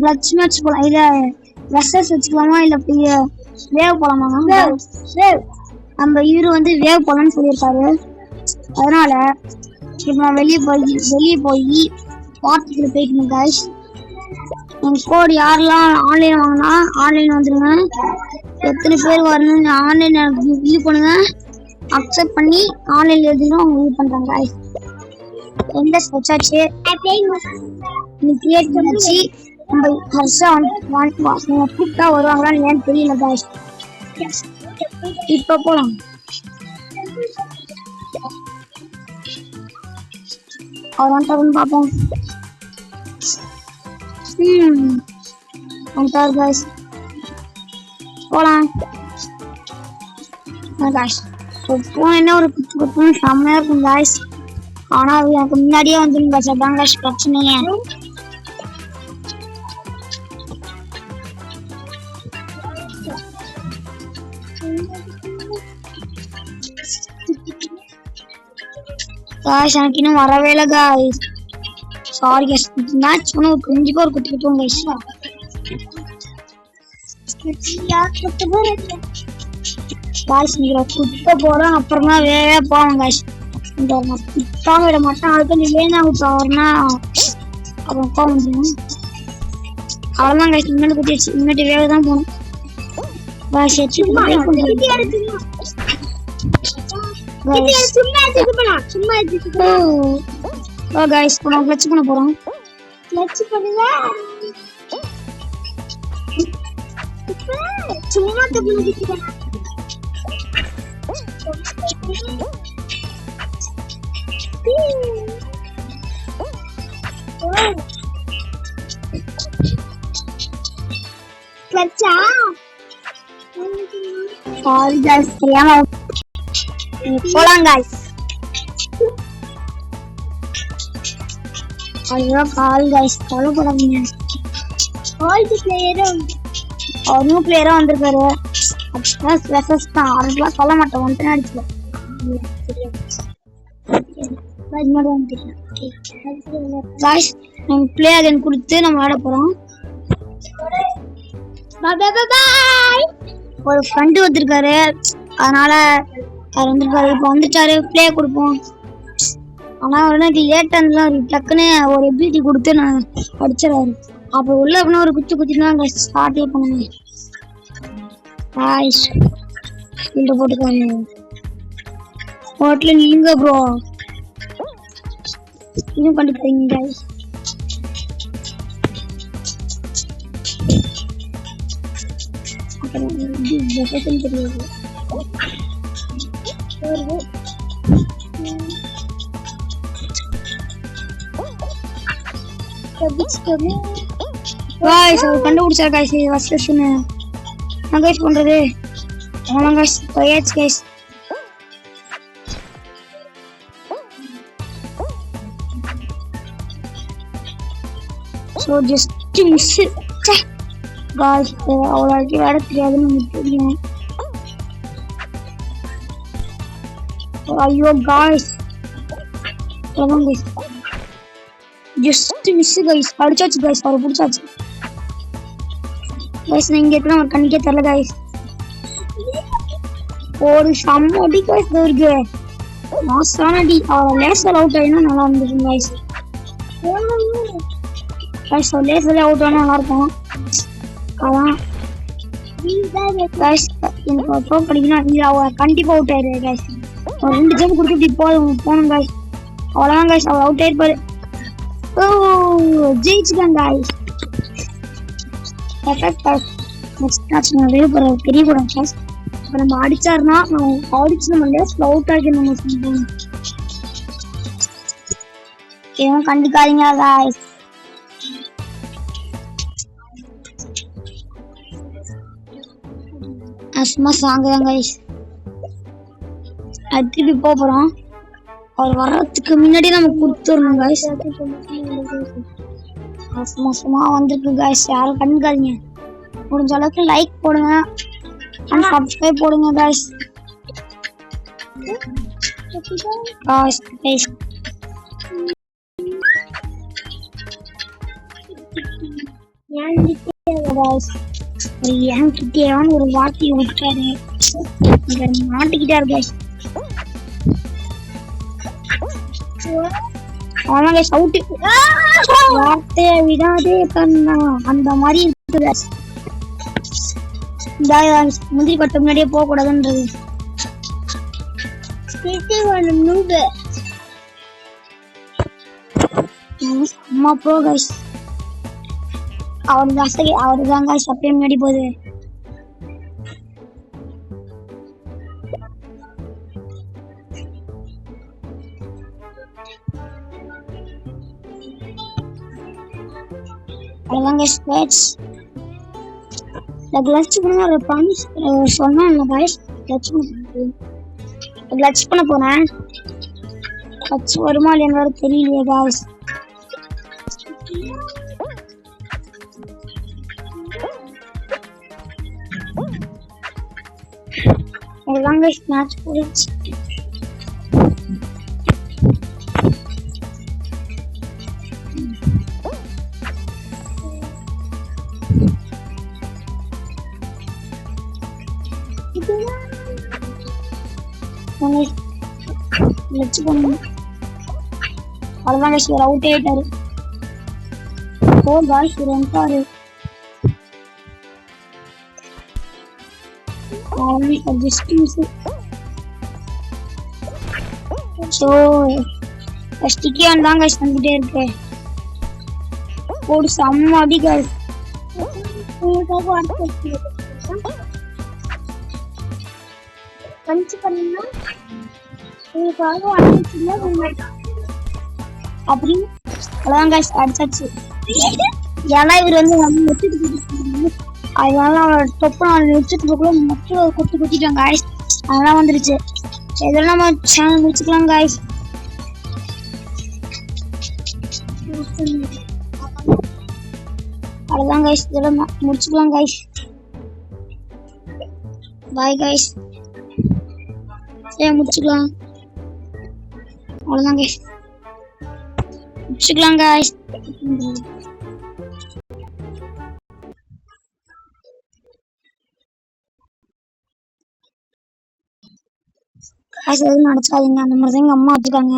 Clutch match போலாம், இல்ல versus வச்சுக்கலாமா, இல்ல வேவ் போலாமா? நம்ம இவரு வந்து வேவ் போலான்னு சொல்லியிருக்காரு. அதனால இப்போ வெளியே போய் பார்ட்டிக்குள்ள போய்க்கணும் கைஸ். என் கோட் யாரெல்லாம் ஆன்லைன் வாங்கினா ஆன்லைன் வந்துருங்க. எத்தனை பேர் வரணும்னு ஆன்லைன் இது பண்ணுங்க. அக்செப்ட் பண்ணி ஆன்லைன்ல எழுதினா அவங்க இது பண்றாங்க கைஸ். எந்த வச்சாச்சு நீ கிரியேட் பண்ணி நம்ம ஹர்ஷா கூப்பிட்டா வருவாங்களான்னு ஏன்னு தெரியல கைஸ். இப்போ போலாம். அவர் வந்துட்டாருன்னு பார்ப்போம். வந்துட்டாரு கைஸ், போலாம் கைஸ். போன என்ன ஒரு குத்து செம்மையா இருக்கும் கைஸ். ஆனா அது எனக்கு முன்னாடியே வந்துருங்க கைஸ், அதான் கைஸ் பிரச்சனையே. गाइस எனக்கு இன்னும் வரவே இல்ல गाइस. சாரி गाइस, மேட்ச் பண்ண ஒரு 5 கோர் குத்திட்டோம் गाइस. गाइस நீங்க குத்த போறோம், அப்புறமா வேவே போவோம் गाइस. இந்த குத்தாம விட மாட்டேன். அதுக்கு நீ லேனா விட்டாவறனா அப்புறம் போவோம். அவ்வளவுதான் गाइस, முன்னாடி குத்திச்சு. முன்னாடி வேவே தான் போணும் गाइस. சும்மா गाइस இப்போ நான் கிளட்ச் பண்ண போறோம். கிளட்ச் பண்ணுங்க. சும்மா தப்புல கிட்டா. கிளட்சா சாரி गाइस, தெரியாம போலாம் गाइस. ஐயோ கால் गाइस, ஃபாலோ பண்ணாதீங்க. ஆல் தி பிளேயரா வந்திருக்காரு. அப்சஸ் வெசஸ் தான், அதெல்லாம் சொல்ல மாட்டேன். ஒன்றை அடிச்சல गाइस. நம்ம ப்ளே அகைன் கொடுத்து நம்ம ஆட போறோம். Bye bye bye. ஒரு ஃப்ரெண்ட் வந்திருக்காரு, அதனால அவர் வந்திருக்காரு. இப்போ வந்துட்டாரு, ப்ளே கொடுப்போம். ஆனா உடனே லேட் ஆனதுலாம் டக்குன்னு ஒரு எபிலிட்டி கொடுத்து நான் அடிச்சிடறாரு. அப்புறம் உள்ள அப்படின்னா ஒரு குத்தினா அங்கே ஸ்டார்ட்டே பண்ணுங்க गाइस. இந்த போட்டுக்காங்க ஹோட்டல் நீங்க ப்ரோ இன்னும் பண்ணிக்கிறீங்க गाइस. அப்புறம் ஜெஃபர்சன் தெரியாது. गाइस அவர் கண்டுபிடிச்சார் गाइस. இது வஸ்டஸ்னு நான் गाइस பண்றது. ஆமா गाइस, பையச் guys. So just miss guys. அவளுக்கு வேற தெரியாதுன்னு எனக்கு தெரியும். ஐயோ guys, problem guys. Just miss guys. அடிச்சாச்சு गाइस, அவரை பிடிச்சாச்சு गाइस. நான் இங்க இருக்கேன், ஒரு கண்ணுக்கே தெரியல गाइस. ஒரு செம்ம அடி गाइस இருக்கு. மாசான அடி. அவர் லேசர் அவுட் ஆயினா நல்லா இருந்துச்சு गाइस. गाइस லேசர் அவுட் ஆனா நல்லா இருக்கும். அதான் गाइस எனக்கு ப்ரோ படிக்கணும். இல்ல அவர் கண்டிப்பா அவுட் ஆயிடுறாரு गाइस. ஒரு 2 ஜம்ப் கொடுத்து இப்படி போகணும் गाइस. அவ்வளவுதான் गाइस, அவர் அவுட் ஆயிடுப்பாரு. ஓ ஜெயிச்சுட்டாங்க गाइस. பர்ஃபெக்ட். நெக்ஸ்ட் மேட்ச் நான் வேற பெரிய போறேன் गाइस. அப்ப நம்ம அடிச்சாருன்னா நம்ம லேஸ்ல அவுட் ஆகி நம்ம சொல்லுவோம். ஏன் கண்டுக்காதீங்க गाइस. அஸ்மா சாங் தான் गाइस. திருப்பி போறோம். அவர் வர்றதுக்கு முன்னாடி நம்ம கொடுத்துடணும் गाइस. சும்மா வந்திருக்கு गाइस. யாரும் கண்டுக்காதீங்க. முடிஞ்ச அளவுக்கு லைக் போடுங்க அண்ட் சப்ஸ்கிரைப் போடுங்க गाइस. गाइस என்கிட்டயான்னு ஒரு வார்த்தையை விட்டாரு. மாட்டிக்கிட்டாரு guys. அவங்க சவுட்டி வார்த்தையை விடாதே கண்ணா அந்த மாதிரி இருக்கு guys. முந்திரி கொட்ட முன்னாடியே போக கூடாதுன்றது. அம்மா போ guys. அவருதான் guys அப்படியே முன்னாடி போகுது. அவ்வளோதான் guys. கிளட்ச் பண்ண ஒரு ப்ராமிஸ் சொன்னேன் guys. கிளட்ச் பண்ண போறேன். கிளட்ச் வருமா இல்லையா தெரியலையே guys. அவ்வளோதான் guys. மேட்ச் போயிடுச்சு. அவ்வளோதான் guys. ஒரு அவுட் ஆயிட்டாரு. guys வந்துட்டாரு. வந்துட்டே இருக்கு. ஒரு செம்ம அடி guys. அப்படி அவ்வளோதான் guys. அடிச்சாச்சு. ஏன்னா இவர் வந்து அதனால அவனோட தொப்பு நிறுத்தத்துக்குள்ள மட்டும் குத்திட்டாங்க guys. அதெல்லாம் வந்துருச்சு. இதெல்லாம் நம்ம சேனல் முடிச்சுக்கலாம் guys. அவ்வளோதான் guys. இதெல்லாம் முடிச்சுக்கலாம் guys. பாய் guys. முடிச்சுக்கலாம். அவ்வளோதான் guys. முடிச்சுக்கலாம் guys. காசு எதுவும் நினைச்சாதீங்க. அந்த மாதிரி தான் எங்க அம்மா வச்சுக்காங்க.